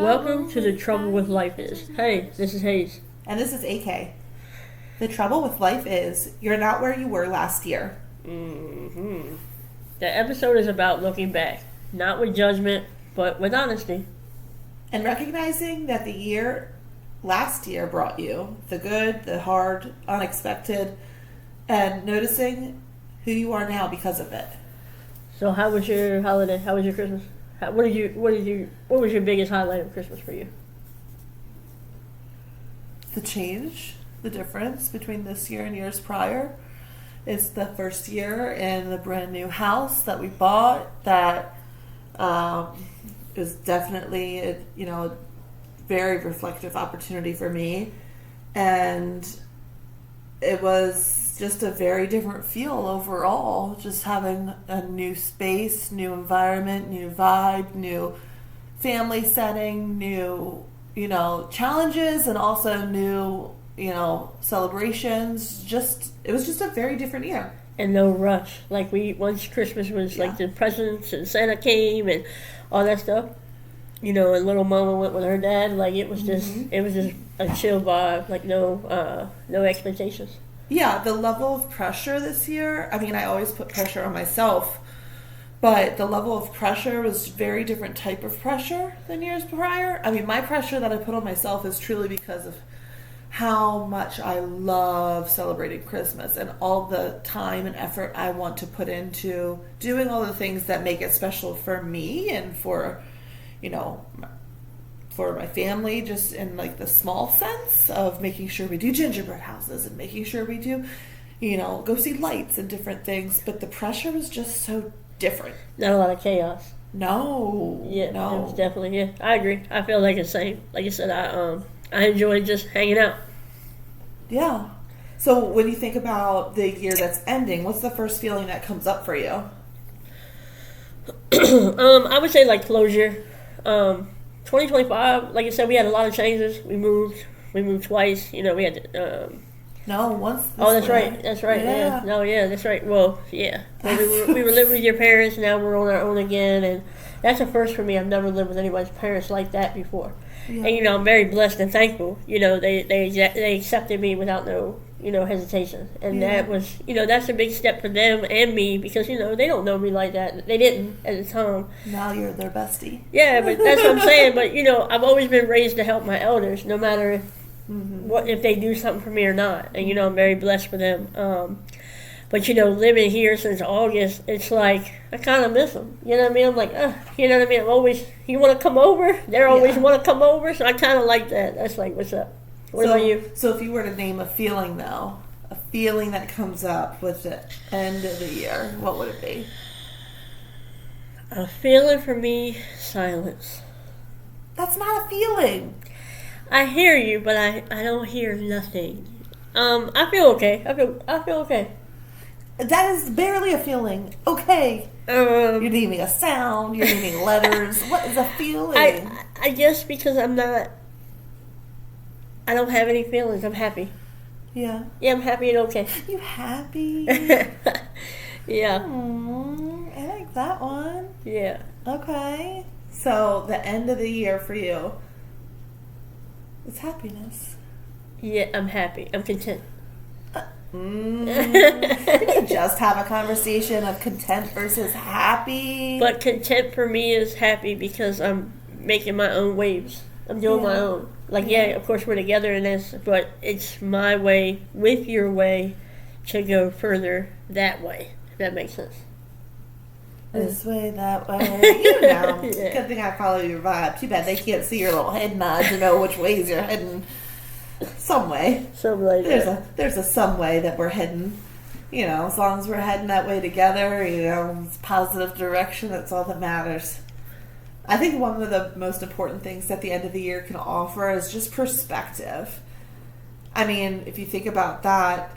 Welcome to The Trouble with Life Is. Hey, this is Hayes. And this is AK. The trouble with life is you're not where you were last year. The episode is about looking back, not with judgment, but with honesty. And recognizing that the year last year brought you the good, the hard, unexpected, and noticing who you are now because of it. So how was your holiday? How was your Christmas? What was your biggest highlight of Christmas for you? The change, the difference between this year and years prior. It's the first year in the brand new house that we bought that is definitely a very reflective opportunity for me. And it was just a very different feel overall, just having a new space, new environment, new vibe, new family setting, new, challenges, and also new, celebrations. It was just a very different year. And no rush. Like once Christmas was like the presents and Santa came and all that stuff, and little mama went with her dad. Like it was just a chill vibe. Like no expectations. Yeah, the level of pressure this year, I always put pressure on myself, but the level of pressure was a very different type of pressure than years prior. My pressure that I put on myself is truly because of how much I love celebrating Christmas and all the time and effort I want to put into doing all the things that make it special for me and for my family, just in like the small sense of making sure we do gingerbread houses and making sure we do, go see lights and different things. But the pressure was just so different. Not a lot of chaos. No. Yeah, no. It was definitely, yeah. I agree. I feel like the same. Like I said, I enjoyed just hanging out. Yeah. So when you think about the year that's ending, what's the first feeling that comes up for you? I would say like closure. 2025, like I said, we had a lot of changes. We moved twice. We had once. That's right. That's right. Yeah. No, yeah, that's right. Well, yeah. We were living with your parents. Now we're on our own again, and that's a first for me. I've never lived with anybody's parents like that before. Yeah. And I'm very blessed and thankful. They accepted me without no hesitation, and that was that's a big step for them and me because they don't know me like that. They didn't at the time. Now you're their bestie. Yeah, but that's what I'm saying. But I've always been raised to help my elders, no matter if they do something for me or not. And I'm very blessed for them. But living here since August, it's like I kind of miss them. You know what I mean? I'm like, you know what I mean? I'm always, you want to come over? They always want to come over, so I kind of like that. That's like, what's up? What about you? So if you were to name a feeling, though, a feeling that comes up with the end of the year, what would it be? A feeling for me, silence. That's not a feeling. I hear you, but I don't hear nothing. I feel okay. I feel okay. That is barely a feeling. Okay. You're naming a sound. You're naming letters. What is a feeling? I guess because I don't have any feelings. I'm happy. Yeah. Yeah, I'm happy and okay. You happy? Yeah. I like that one. Yeah. Okay. So the end of the year for you is happiness. Yeah, I'm happy. I'm content. We can just have a conversation of content versus happy. But content for me is happy because I'm making my own waves. I'm doing my own. Like, of course we're together in this, but it's my way with your way to go further that way, if that makes sense. This way, that way. Good thing I follow your vibe. Too bad they can't see your little head nod to know which ways you're heading. Some way. Some way. There's a some way that we're heading. As long as we're heading that way together, it's positive direction, that's all that matters. I think one of the most important things that the end of the year can offer is just perspective. If you think about that,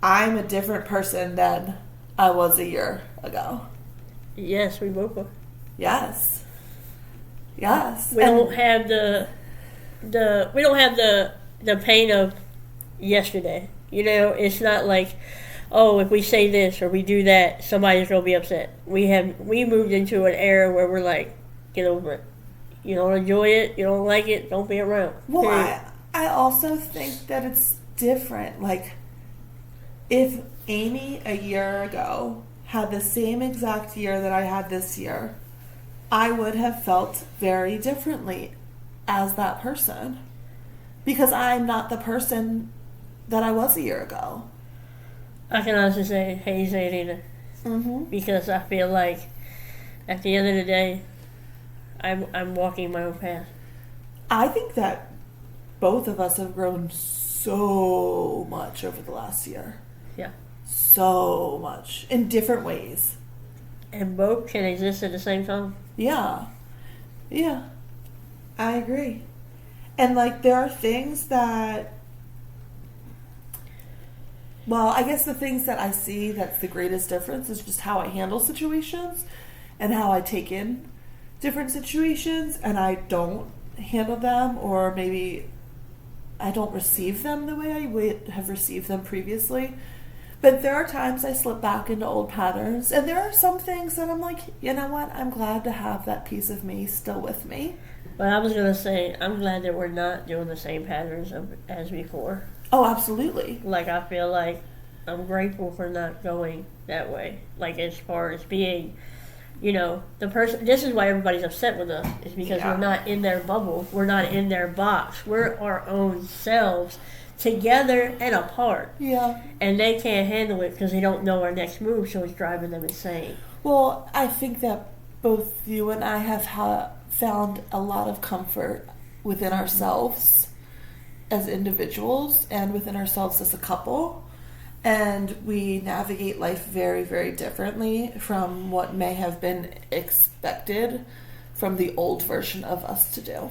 I'm a different person than I was a year ago. Yes, we both are. Yes. We don't have the pain of yesterday. It's not like, oh, if we say this or we do that, somebody's gonna be upset. We moved into an era where we're like, get over it. You don't enjoy it, you don't like it, don't be around. Well, I also think that it's different. Like, if Amy a year ago had the same exact year that I had this year, I would have felt very differently as that person. Because I'm not the person that I was a year ago. I can honestly say, hey, you say it either. Mm-hmm. Because I feel like at the end of the day, I'm walking my own path. I think that both of us have grown so much over the last year. Yeah. So much. In different ways. And both can exist at the same time. Yeah. Yeah. I agree. And, like, there are things that... Well, I guess the things that I see that's the greatest difference is just how I handle situations and how I take in different situations, and I don't handle them, or maybe I don't receive them the way I would have received them previously. But there are times I slip back into old patterns, and there are some things that I'm like, you know what, I'm glad to have that piece of me still with me. But I was going to say, I'm glad that we're not doing the same patterns as before. Oh, absolutely. Like, I feel like I'm grateful for not going that way. Like, as far as being, you know, the person, this is why everybody's upset with us, is because we're not in their bubble. We're not in their box. We're our own selves, together and apart. Yeah. And they can't handle it because they don't know our next move, so it's driving them insane. Well, I think that both you and I have found a lot of comfort within ourselves as individuals and within ourselves as a couple. And we navigate life very, very differently from what may have been expected from the old version of us to do.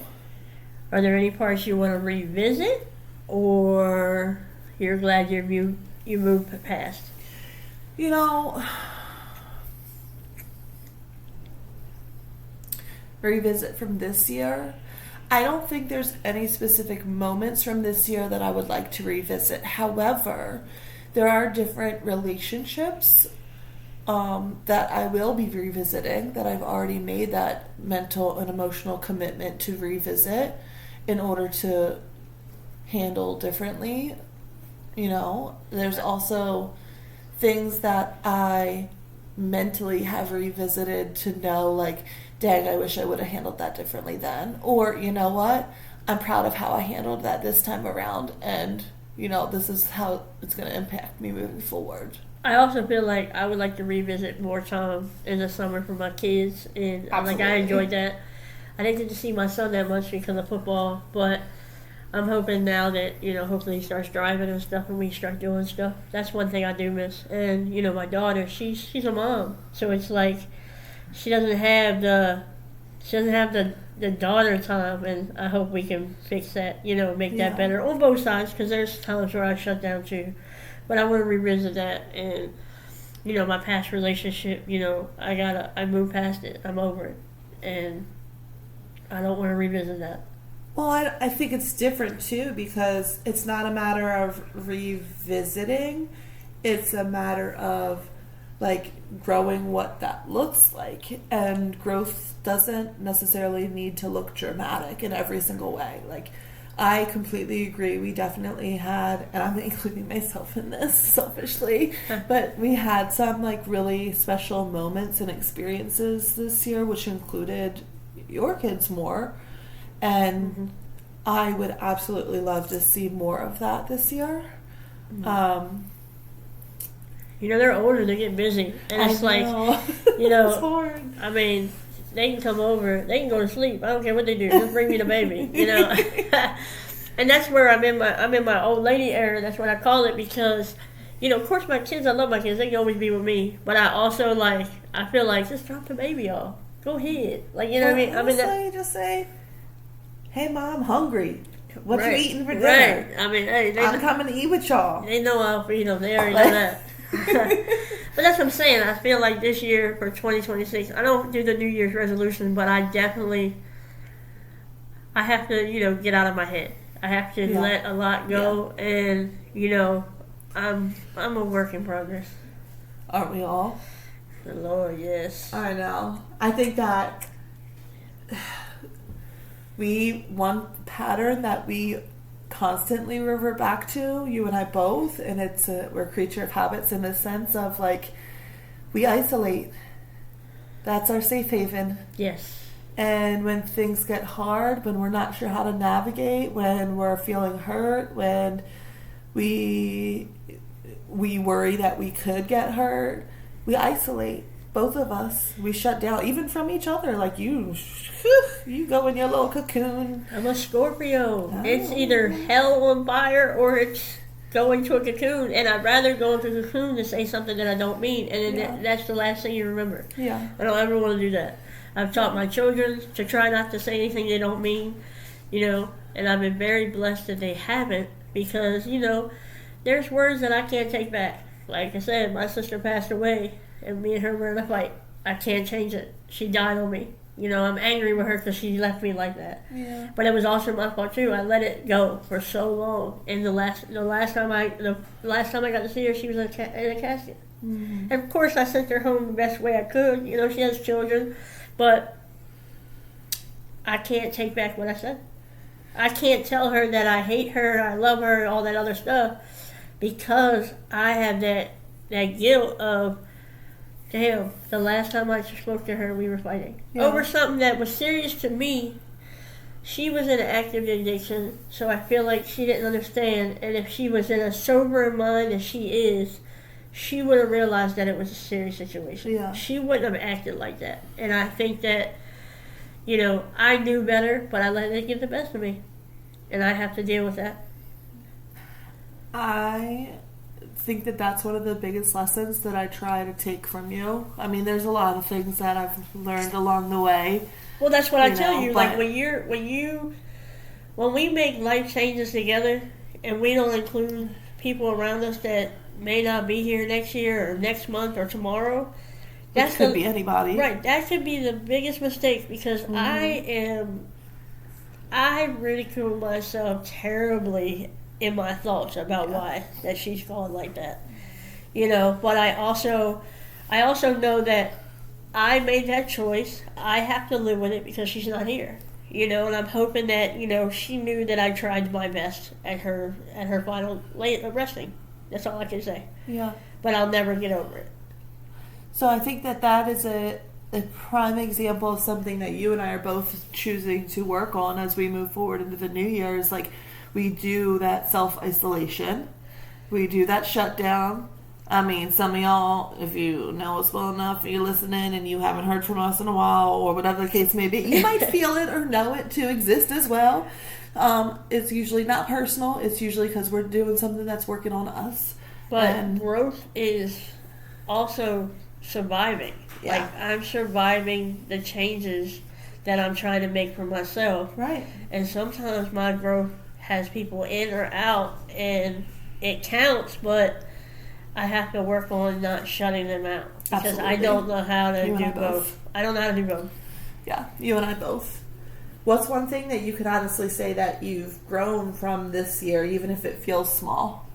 Are there any parts you want to revisit, or you're glad you moved past? You know, revisit from this year. I don't think there's any specific moments from this year that I would like to revisit. However, there are different relationships that I will be revisiting, that I've already made that mental and emotional commitment to revisit in order to handle differently. You know, there's also things that I mentally have revisited to know, like, dang, I wish I would have handled that differently then. Or, you know what, I'm proud of how I handled that this time around, and you know, this is how it's going to impact me moving forward. I also feel like I would like to revisit more time in the summer for my kids, and like, I enjoyed that. I didn't get to see my son that much because of football, but I'm hoping now that, you know, hopefully he starts driving and stuff and we start doing stuff. That's one thing I do miss. And, you know, my daughter, she's a mom, so it's like she doesn't have the daughter time, and I hope we can fix that, you know, make that better on both sides, because there's times where I shut down too. But I want to revisit that, and, you know, my past relationship, you know, I moved past it. I'm over it, and I don't want to revisit that. Well, I think it's different too, because it's not a matter of revisiting, it's a matter of, like, growing what that looks like. And growth doesn't necessarily need to look dramatic in every single way. Like, I completely agree. We definitely had, and I'm including myself in this selfishly, but we had some, like, really special moments and experiences this year, which included your kids more. And I would absolutely love to see more of that this year. You know, they're older, they get busy. And it's like, you know, it's hard. I mean, they can come over, they can go to sleep. I don't care what they do, just bring me the baby, you know. And that's where I'm in my old lady era. That's what I call it, because, you know, of course my kids, I love my kids, they can always be with me. But I also, like, I feel like, just drop the baby off. Go ahead. Like, you know what I mean? Honestly, just say, hey, Mom, I'm hungry. What you eating for dinner? Right. I mean, hey, I'm coming to eat with y'all. They know I'll feed them. They already know that. But that's what I'm saying. I feel like this year for 2026, I don't do the New Year's resolution, but I have to, you know, get out of my head. I have to let a lot go, and, you know, I'm a work in progress. Aren't we all? The Lord, yes. I know. I think that one pattern that we constantly revert back to, you and I both, and we're a creature of habits in the sense of like, we isolate. That's our safe haven. Yes. And when things get hard, when we're not sure how to navigate, when we're feeling hurt, when we worry that we could get hurt, we isolate. Both of us. We shut down, even from each other. Like you go in your little cocoon. I'm a Scorpio. Oh. It's either hell on fire or it's go into a cocoon, and I'd rather go into a cocoon than say something that I don't mean, and then that's the last thing you remember. Yeah. I don't ever want to do that. I've taught my children to try not to say anything they don't mean, and I've been very blessed that they haven't, because, there's words that I can't take back. Like I said, my sister passed away, and me and her were in a fight. I can't change it. She died on me. I'm angry with her because she left me like that. Yeah. But it was also my fault too. I let it go for so long, and the last time I got to see her, she was in a casket. Mm-hmm. And of course, I sent her home the best way I could. She has children. But I can't take back what I said. I can't tell her that I hate her, I love her, all that other stuff, because I have that guilt of, damn, the last time I spoke to her, we were fighting. Yeah. Over something that was serious to me. She was in an active addiction, so I feel like she didn't understand. And if she was in a sober mind as she is, she would have realized that it was a serious situation. Yeah. She wouldn't have acted like that. And I think that, I knew better, but I let it get the best of me. And I have to deal with that. I think that that's one of the biggest lessons that I try to take from you. I mean, there's a lot of things that I've learned along the way. Well, that's what I tell you. Like, when we make life changes together, and we don't include people around us that may not be here next year or next month or tomorrow. That could be anybody. Right. That could be the biggest mistake, because I ridicule myself terribly in my thoughts about why that she's gone like that. But I also know that I made that choice. I have to live with it because she's not here. And I'm hoping that, she knew that I tried my best at her final resting. That's all I can say. Yeah. But I'll never get over it. So I think that is a prime example of something that you and I are both choosing to work on as we move forward into the new year. Is like, we do that self-isolation. We do that shutdown. I mean, some of y'all, if you know us well enough, you're listening and you haven't heard from us in a while, or whatever the case may be, you might feel it or know it to exist as well. It's usually not personal. It's usually because we're doing something that's working on us. But growth is also surviving. Yeah. Like, I'm surviving the changes that I'm trying to make for myself. Right. And sometimes my growth has people in or out, and it counts, but I have to work on not shutting them out. Because Absolutely. I don't know how to do both. both. I don't know how to do both. Yeah, you and I both. What's one thing that you could honestly say that you've grown from this year, even if it feels small?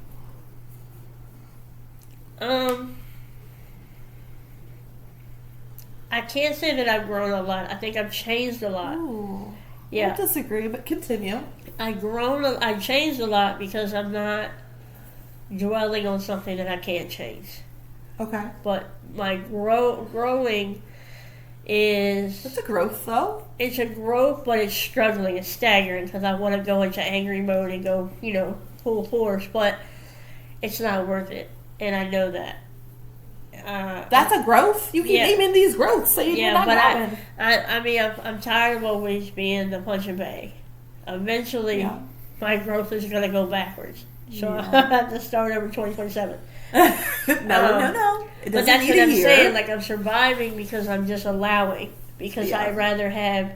I can't say that I've grown a lot. I think I've changed a lot. Ooh, yeah. I disagree, but continue. I've changed a lot because I'm not dwelling on something that I can't change. Okay. But my growing is... It's a growth, though. It's a growth, but it's struggling. It's staggering because I want to go into angry mode and go, full force. But it's not worth it. And I know that. That's a growth. You keep naming these growths, so you're not growing. I mean, I'm tired of always being the punching bag. Eventually, my growth is going to go backwards. So I have to start over 2027. No. But that's what I'm saying. Like, I'm surviving because I'm just allowing. Because I'd rather have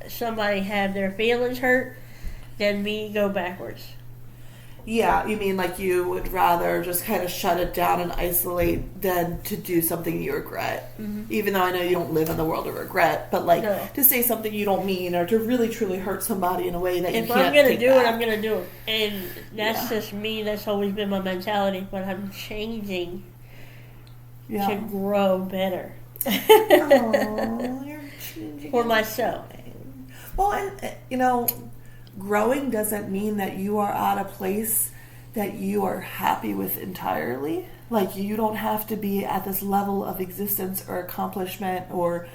somebody have their feelings hurt than me go backwards. Yeah, you mean like you would rather just kind of shut it down and isolate than to do something you regret. Mm-hmm. Even though I know you don't live in the world of regret, but to say something you don't mean or to really truly hurt somebody in a way that you can't If I'm going to do it, I'm going to do it. And that's just me. That's always been my mentality. But I'm changing to grow better. Aww, you're changing for myself. Well, and growing doesn't mean that you are at a place that you are happy with entirely. Like, you don't have to be at this level of existence or accomplishment or,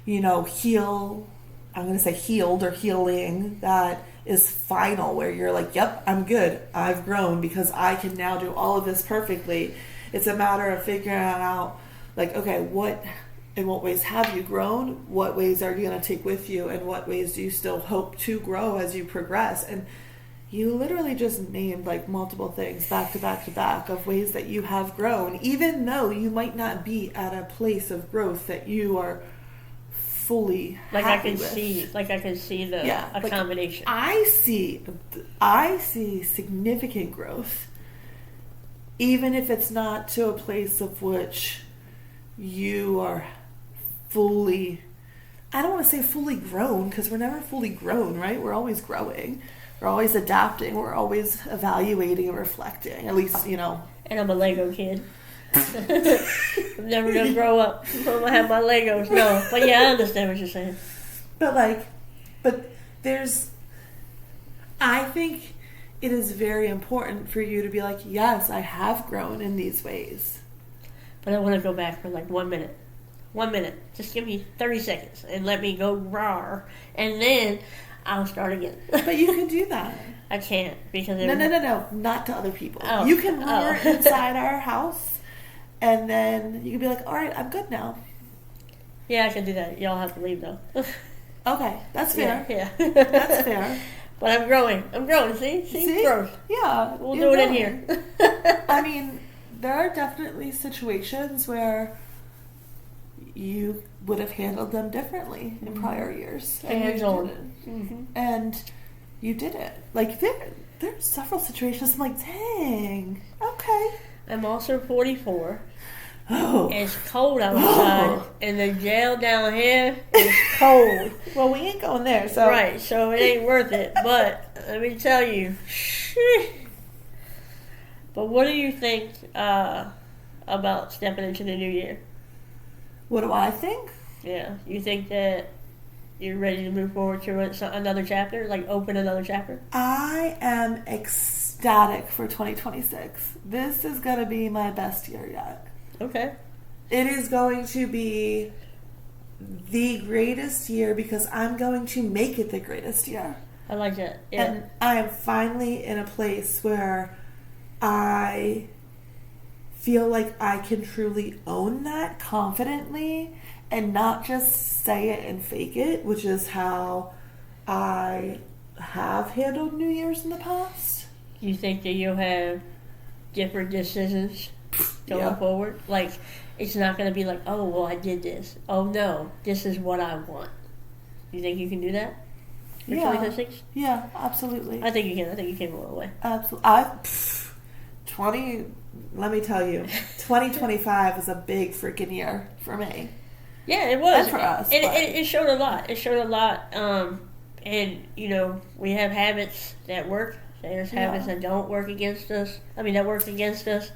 healed or healing that is final, where you're like, yep, I'm good. I've grown because I can now do all of this perfectly. It's a matter of figuring out, like, okay, in what ways have you grown? What ways are you going to take with you? And what ways do you still hope to grow as you progress? And you literally just named like multiple things back to back to back of ways that you have grown, even though you might not be at a place of growth that you are fully like happy I can with. see the a combination. I see significant growth, even if it's not to a place of which you are fully, I don't want to say fully grown, because we're never fully grown, right? We're always growing. We're always adapting. We're always evaluating and reflecting. At least, And I'm a Lego kid. I'm never going to grow up. I'm going to have my Legos. No. But yeah, I understand what you're saying. But I think it is very important for you to be like, yes, I have grown in these ways. But I want to go back for like 1 minute. 1 minute. Just give me 30 seconds and let me go raw. And then I'll start again. But you can do that. I can't because No. Not to other people. Oh. You can roar inside our house, and then you can be like, all right, I'm good now. Yeah, I can do that. Y'all have to leave though. Okay, that's fair. Yeah. That's fair. But I'm growing. See? Growth. Yeah. We'll do it in here. I mean, there are definitely situations where you would have handled them differently in prior years. And you didn't. Like, there's several situations I'm like, dang, okay. I'm also 44. Oh. It's cold outside, and the jail down here is cold. Well, we ain't going there, so. Right, so it ain't worth it. But let me tell you. But what do you think about stepping into the new year? What do I think? Yeah, you think that you're ready to move forward to another chapter, like open another chapter? I am ecstatic for 2026. This is going to be my best year yet. Okay. It is going to be the greatest year because I'm going to make it the greatest year. I like that. Yeah. And I am finally in a place where I feel like I can truly own that confidently and not just say it and fake it, which is how I have handled New Year's in the past. You think that you'll have different decisions going forward? Like, it's not going to be like, oh, well, I did this. Oh, no, this is what I want. You think you can do that for 2026? Yeah, absolutely. I think you can. I think you came a long way. Absolutely. Let me tell you, 2025 was a big freaking year for me. Yeah, it was. And for us. It showed a lot. It showed a lot. And, we have habits that work. There's habits that don't work against us. That work against us.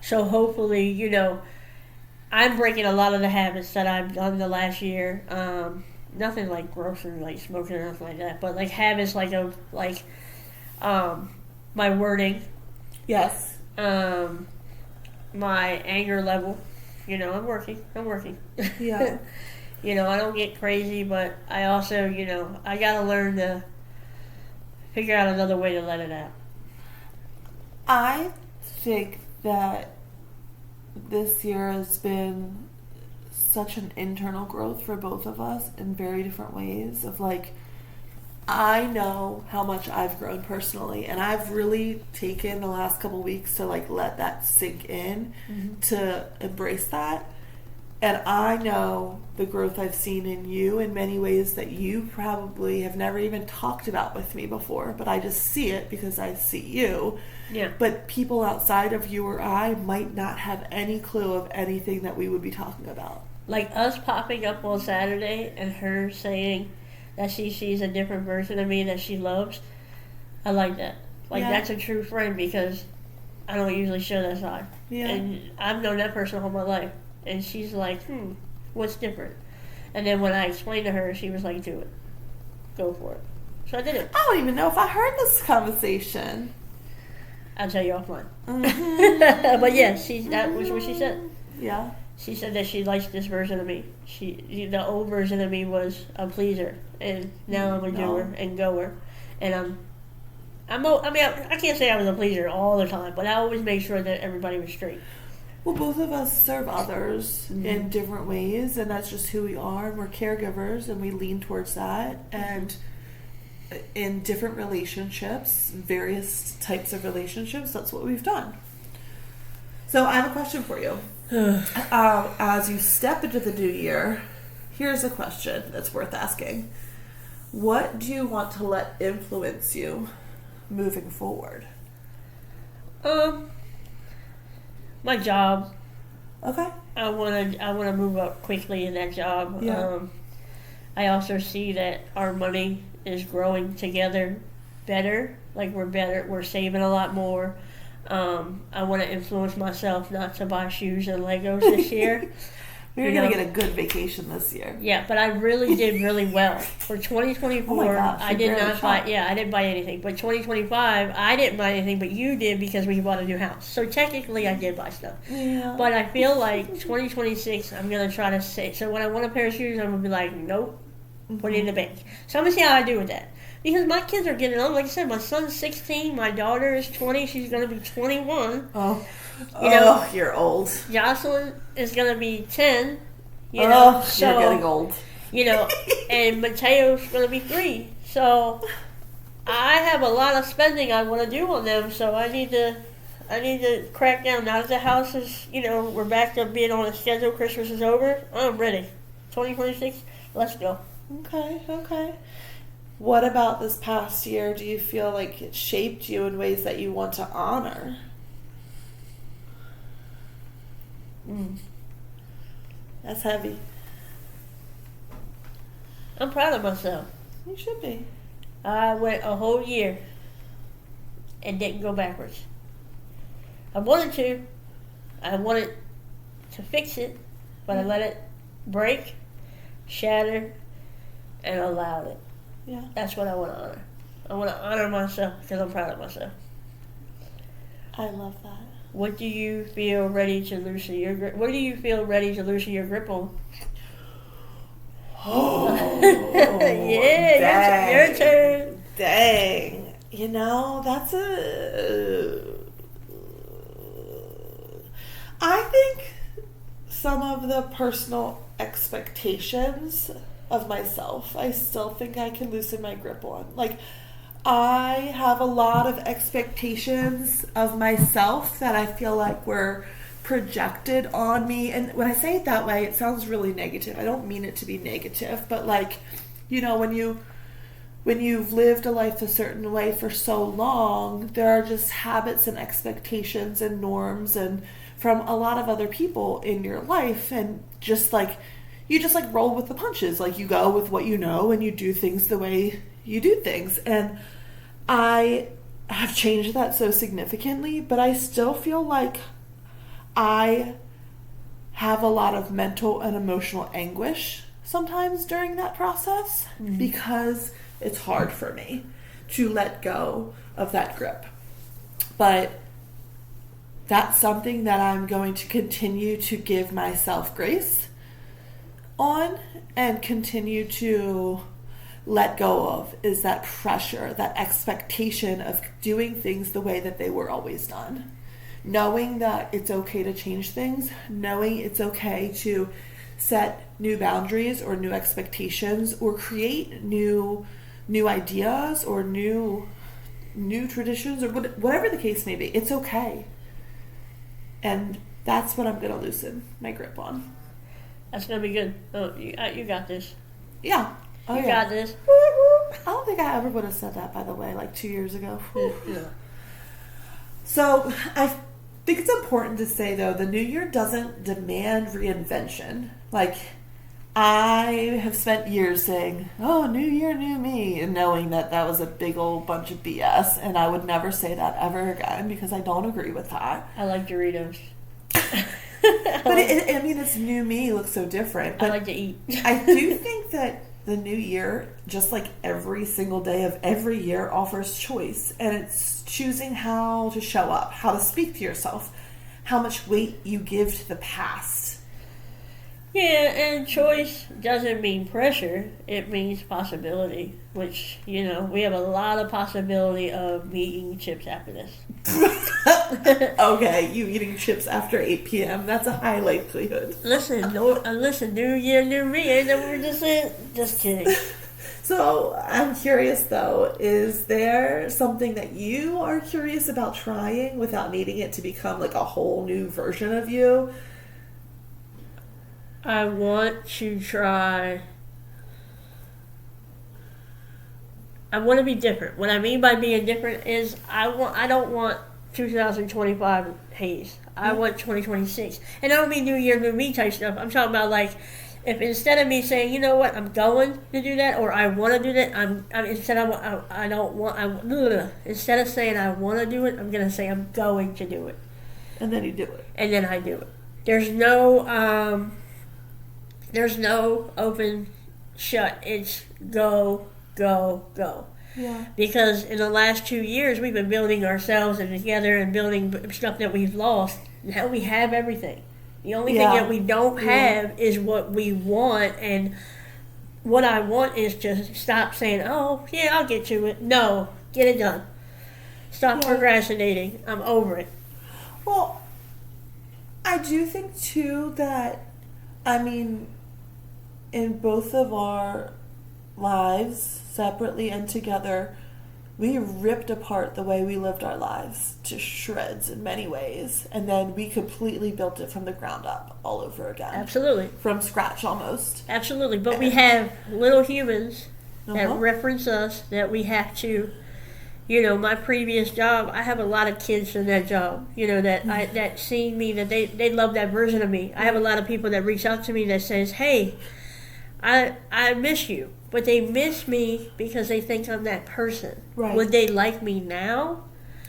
So hopefully, I'm breaking a lot of the habits that I've done the last year. Nothing like gross and like smoking or nothing like that, but like habits like my wording. Yes. My anger level. I'm working. Yeah. I don't get crazy, but I also, I gotta learn to figure out another way to let it out. I think that this year has been such an internal growth for both of us in very different ways of like, I know how much I've grown personally, and I've really taken the last couple weeks to like let that sink in, to embrace that. And I know the growth I've seen in you in many ways that you probably have never even talked about with me before, but I just see it because I see you. Yeah. But people outside of you or I might not have any clue of anything that we would be talking about. Like us popping up on Saturday and her saying that she sees a different version of me that she loves. I like that. That's a true friend because I don't usually show that side. Yeah. And I've known that person all my life. And she's like, what's different? And then when I explained to her, she was like, do it. go for it. So I did it. I don't even know if I heard this conversation. I'll tell you offline. Mm-hmm. But yeah, that was what she said. Yeah. She said that she likes this version of me. The old version of me was a pleaser, and now I'm a doer and goer. And I can't say I was a pleaser all the time, but I always made sure that everybody was straight. Well, both of us serve others in different ways, and that's just who we are. And we're caregivers, and we lean towards that. And in different relationships, various types of relationships, that's what we've done. So I have a question for you. As you step into the new year, here's a question that's worth asking. What do you want to let influence you moving forward? My job. Okay. I want to move up quickly in that job. Yeah. I also see that our money is growing together better. Like we're saving a lot more. I want to influence myself not to buy shoes and Legos this year. You're going to get a good vacation this year. Yeah, but I really did really well. For 2024, oh my gosh, I didn't buy anything. But 2025, I didn't buy anything, but you did because we bought a new house. So technically, I did buy stuff. Yeah. But I feel like 2026, I'm going to try to say, so when I want a pair of shoes, I'm going to be like, nope, put it in the bank. So I'm going to see how I do with that. Because my kids are getting on. Like I said, my son's 16, my daughter is 20, she's going to be 21. Oh. You know, you're old. Jocelyn is going to be 10. You know, so, you're getting old. You know, and Mateo's going to be 3. So I have a lot of spending I want to do on them. So I need to crack down. Now that the house is, we're back to being on a schedule. Christmas is over. I'm ready. 2026, let's go. Okay. What about this past year do you feel like it shaped you in ways that you want to honor? That's heavy. I'm proud of myself. You should be. I went a whole year and didn't go backwards. I wanted to. I wanted to fix it, but I let it break, shatter, and allowed it. Yeah. That's what I want to honor. I want to honor myself because I'm proud of myself. I love that. What do you feel ready to loosen your grip? What do you feel ready to loosen your grip on? Yeah, your turn. Dang. That's I think some of the personal expectations of myself, I still think I can loosen my grip on. Like, I have a lot of expectations of myself that I feel like were projected on me. And when I say it that way, it sounds really negative. I don't mean it to be negative, but like, when you've lived a life a certain way for so long, there are just habits and expectations and norms and from a lot of other people in your life, and just like you just like roll with the punches. Like, you go with what you know and you do things the way you do things. And I have changed that so significantly, but I still feel like I have a lot of mental and emotional anguish sometimes during that process, because it's hard for me to let go of that grip. But that's something that I'm going to continue to give myself grace on and continue to let go of, is that pressure, that expectation of doing things the way that they were always done. Knowing that it's okay to change things, knowing it's okay to set new boundaries or new expectations or create new ideas or new traditions or whatever the case may be. It's okay. And that's what I'm going to loosen my grip on. That's going to be good. Oh, you got this. Yeah. Oh, you got this. I don't think I ever would have said that, by the way, like 2 years ago. Yeah. So I think it's important to say, though, the new year doesn't demand reinvention. Like, I have spent years saying, oh, new year, new me, and knowing that was a big old bunch of BS, and I would never say that ever again because I don't agree with that. I like Doritos. But it's new me looks so different. But I like to eat. I do think that the new year, just like every single day of every year, offers choice. And it's choosing how to show up, how to speak to yourself, how much weight you give to the past. Yeah, and choice doesn't mean pressure. It means possibility, which, you know, we have a lot of possibility of me eating chips after this. Okay, you eating chips after 8 p.m., that's a high likelihood. Listen, new year, new me. Ain't that what we're just saying? Just kidding. So, I'm curious though, is there something that you are curious about trying without needing it to become like a whole new version of you? I want to try. I want to be different. What I mean by being different is I don't want 2025 haze. I want 2026. And I don't mean new year, new me type stuff. I'm talking about like, if instead of me saying, you know what, I'm going to do that, or I want to do that, instead of saying I want to do it, I'm going to say I'm going to do it. And then you do it. And then I do it. There's no open shut. It's go, go, go. Yeah. Because in the last 2 years, we've been building ourselves and together and building stuff that we've lost. Now we have everything. The only thing that we don't have is what we want. And what I want is to stop saying, oh, yeah, I'll get to it. No, get it done. Stop procrastinating. I'm over it. Well, I do think, too, that, I mean, in both of our lives, separately and together, we ripped apart the way we lived our lives to shreds in many ways, and then we completely built it from the ground up all over again. Absolutely. From scratch almost. Absolutely. But we have little humans that reference us that we have to, you know, my previous job, I have a lot of kids in that job, you know, that see me, that they love that version of me. I have a lot of people that reach out to me that says, hey, I miss you. But they miss me because they think I'm that person. Right. Would they like me now?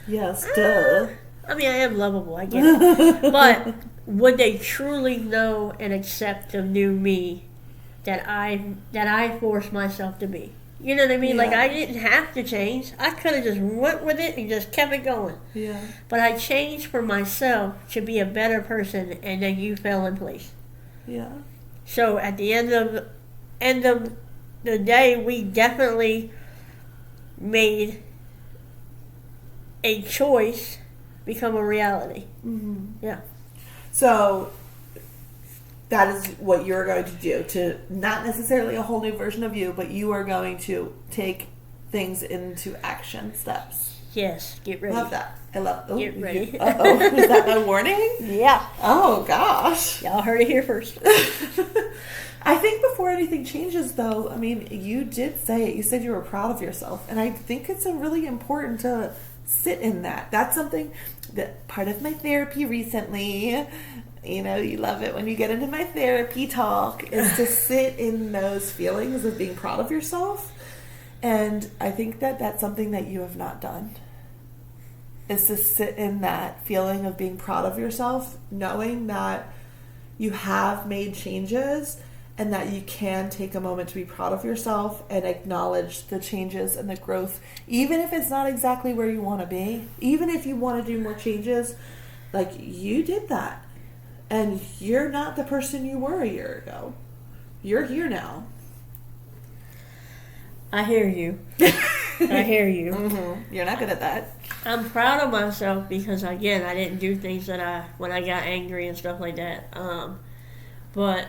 Yes, duh. I mean, I am lovable, I get it. But would they truly know and accept the new me that I forced myself to be? You know what I mean? Yeah. Like, I didn't have to change. I could have just went with it and just kept it going. Yeah. But I changed for myself to be a better person, and then you fell in place. Yeah. So at the end of the day, we definitely made a choice become a reality. Mm-hmm. Yeah. So that is what you're going to do, to not necessarily a whole new version of you, but you are going to take things into action steps. Yes, get ready. Love that. I love. Oh, get ready. Uh-oh. Is that my warning? Yeah. Oh gosh. Y'all heard it here first. I think before anything changes, though, I mean, you did say it. You said you were proud of yourself, and I think it's really important to sit in that. That's something that part of my therapy recently. You know, you love it when you get into my therapy talk, is to sit in those feelings of being proud of yourself. And I think that that's something that you have not done, is to sit in that feeling of being proud of yourself, knowing that you have made changes and that you can take a moment to be proud of yourself and acknowledge the changes and the growth, even if it's not exactly where you want to be, even if you want to do more changes. Like, you did that. And you're not the person you were a year ago. You're here now. I hear you. I hear you. Mm-hmm. You're not good at that. I'm proud of myself because, again, I didn't do things when I got angry and stuff like that. But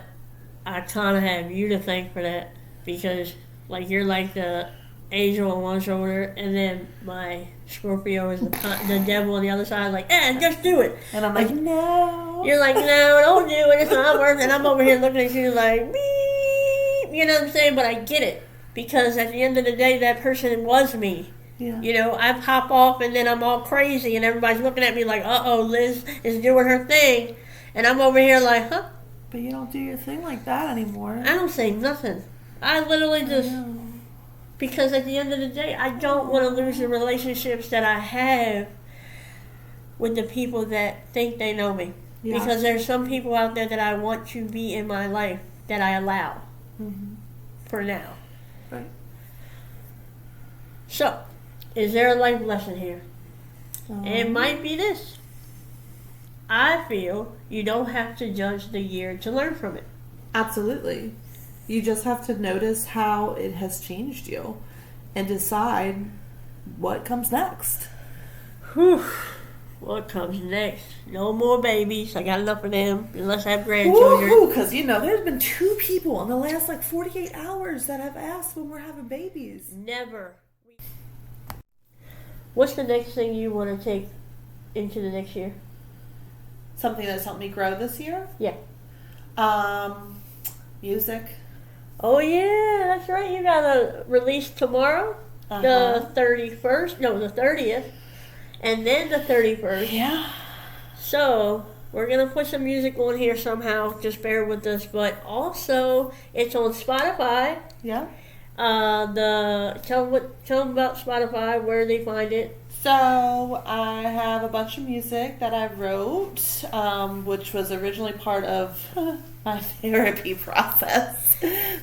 I kind of have you to thank for that, because, like, you're like the angel on one shoulder, and then my Scorpio is the devil on the other side, like, just do it. And I'm like, no. You're like, no, don't do it. It's not worth it. And I'm over here looking at you like, beep. You know what I'm saying? But I get it. Because at the end of the day, that person was me. Yeah. You know, I pop off and then I'm all crazy and everybody's looking at me like, uh-oh, Liz is doing her thing. And I'm over here like, huh? But you don't do your thing like that anymore. I don't say nothing. I literally just... Because at the end of the day, I don't want to lose the relationships that I have with the people that think they know me. Yeah. Because there's some people out there that I want to be in my life that I allow. Mm-hmm. for now. Right. So, is there a life lesson here? It might be this. I feel you don't have to judge the year to learn from it. Absolutely. You just have to notice how it has changed you and decide what comes next. Whew. What comes next? No more babies. I got enough of them, unless I have grandchildren. Because, there's been 2 people in the last, 48 hours that have asked when we're having babies. Never. What's the next thing you want to take into the next year? Something that's helped me grow this year? Yeah. Music. Oh, yeah, that's right. You got a release tomorrow, the 31st. No, the 30th. And then the 31st. Yeah. So, we're going to put some music on here somehow. Just bear with us. But also, it's on Spotify. Yeah. Tell them about Spotify, where they find it. So, I have a bunch of music that I wrote, which was originally part of my therapy process.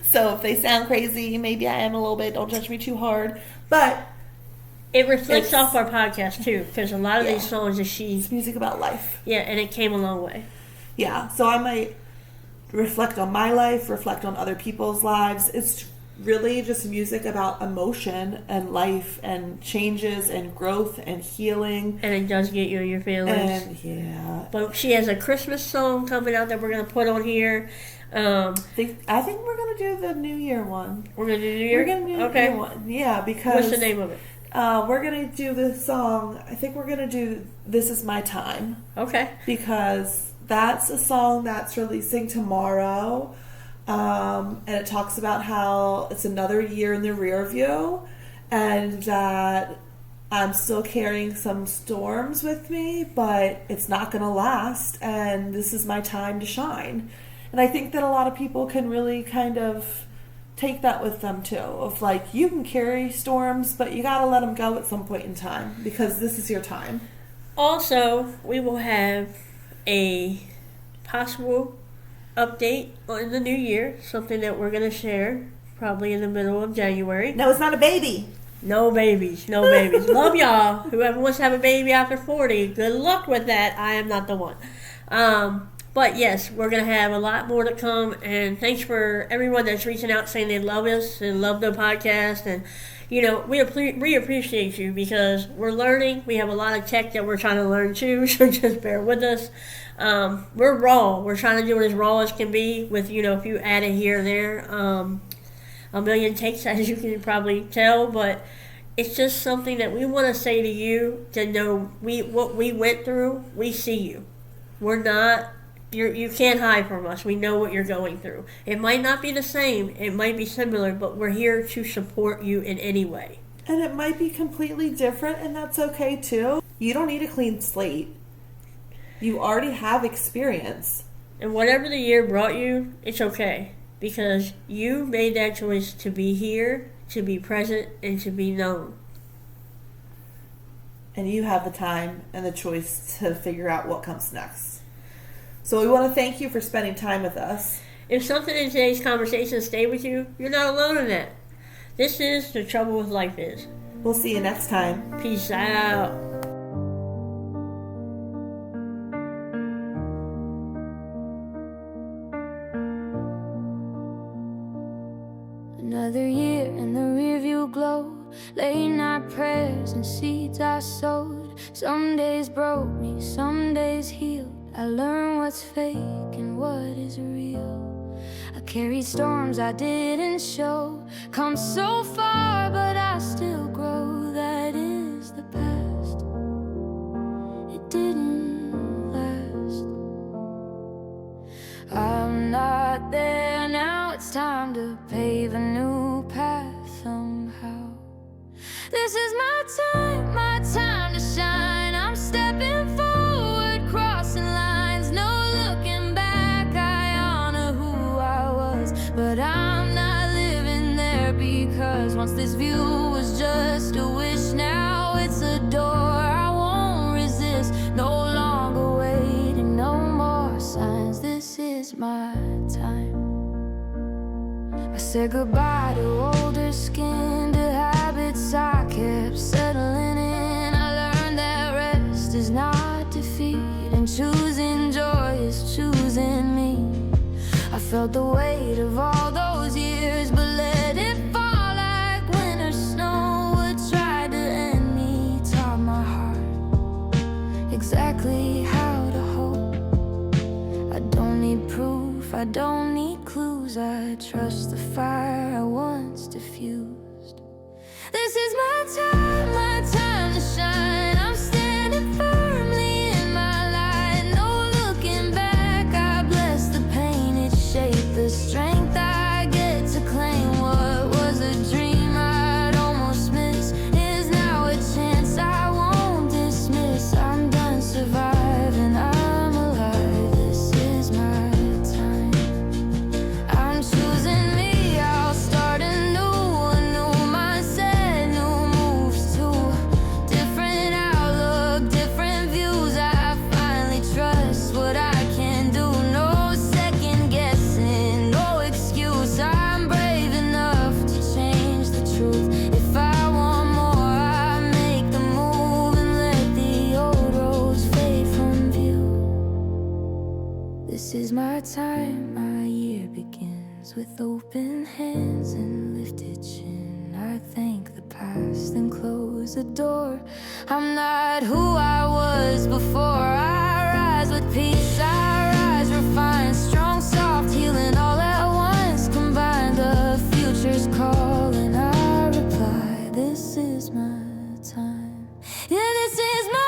So, if they sound crazy, maybe I am a little bit. Don't judge me too hard. But it reflects off our podcast, too, because a lot of these songs it's music about life. Yeah, and it came a long way. Yeah, so I might reflect on my life, reflect on other people's lives. It's really just music about emotion and life and changes and growth and healing. And it does get you in your feelings. And, yeah. But she has a Christmas song coming out that we're going to put on here. I think we're going to do the New Year one. We're going to do New Year? We're going to do the New Year one. Yeah, because... What's the name of it? We're going to do this song. I think we're going to do This Is My Time. Okay. Because that's a song that's releasing tomorrow. And it talks about how it's another year in the rear view and that I'm still carrying some storms with me, but it's not going to last, and this is my time to shine. And I think that a lot of people can really kind of take that with them too, of you can carry storms, but you got to let them go at some point in time because this is your time. Also, we will have a possible update on the new year, something that we're going to share probably in the middle of January. No, it's not a baby. No babies. Love y'all. Whoever wants to have a baby after 40, good luck with that. I am not the one. But yes, we're going to have a lot more to come, and thanks for everyone that's reaching out saying they love us and love the podcast, and we appreciate you because we're learning. We have a lot of tech that we're trying to learn too, so just bear with us. We're raw. We're trying to do it as raw as can be with, if you add it here or there. A million takes, as you can probably tell, but it's just something that we want to say to you to know what we went through. We see you. We're not, you can't hide from us. We know what you're going through. It might not be the same. It might be similar, but we're here to support you in any way. And it might be completely different, and that's okay too. You don't need a clean slate. You already have experience. And whatever the year brought you, it's okay. Because you made that choice to be here, to be present, and to be known. And you have the time and the choice to figure out what comes next. So we want to thank you for spending time with us. If something in today's conversation stayed with you, you're not alone in that. This is The Trouble with Life Is. We'll see you next time. Peace out. Another year in the rearview glow. Late night prayers and seeds I sowed. Some days broke me, some days healed. I learned what's fake and what is real. I carried storms I didn't show. Come so far, but I still grow. That is the past. It didn't last. I'm not there now. It's time to pave a new path somehow. This is my time to shine. I'm stepping forward, crossing lines, no looking back. I honor who I was, but I'm not living there because once this view was just a wish, now it's a door I won't resist. No longer waiting, no more signs. This is my time. said goodbye to older skin, to habits I kept settling in. I learned that rest is not defeat, and choosing joy is choosing me. I felt the weight of all those years, but let it fall like winter snow. What tried to end me taught my heart exactly how to hope. I don't need proof, I don't need clues. I trust the fire I once diffused. This is my time to shine. I'm standing firmly in my light. No looking back, I bless the pain. It shaped the strength I get to claim. What was a dream I'd almost missed is now a chance I won't dismiss. I'm done surviving, I'm alive. This is my time. I'm choosing me, I'll start anew. A new mindset, new moves too. Different outlook, different views. I finally trust what I can do. No second guessing, no excuse. I'm brave enough to change the truth. If I want more, I make the move and let the old roads fade from view. This is my time, my year begins with open hands and lifted chin. I thank the past and close the door. I'm not who I was before. I rise with peace, I rise refined, strong, soft, healing all at once. Combine the future's call and I reply. This is my time. Yeah, this is my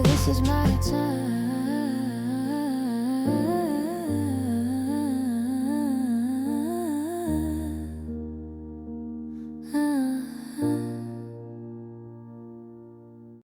this is my time.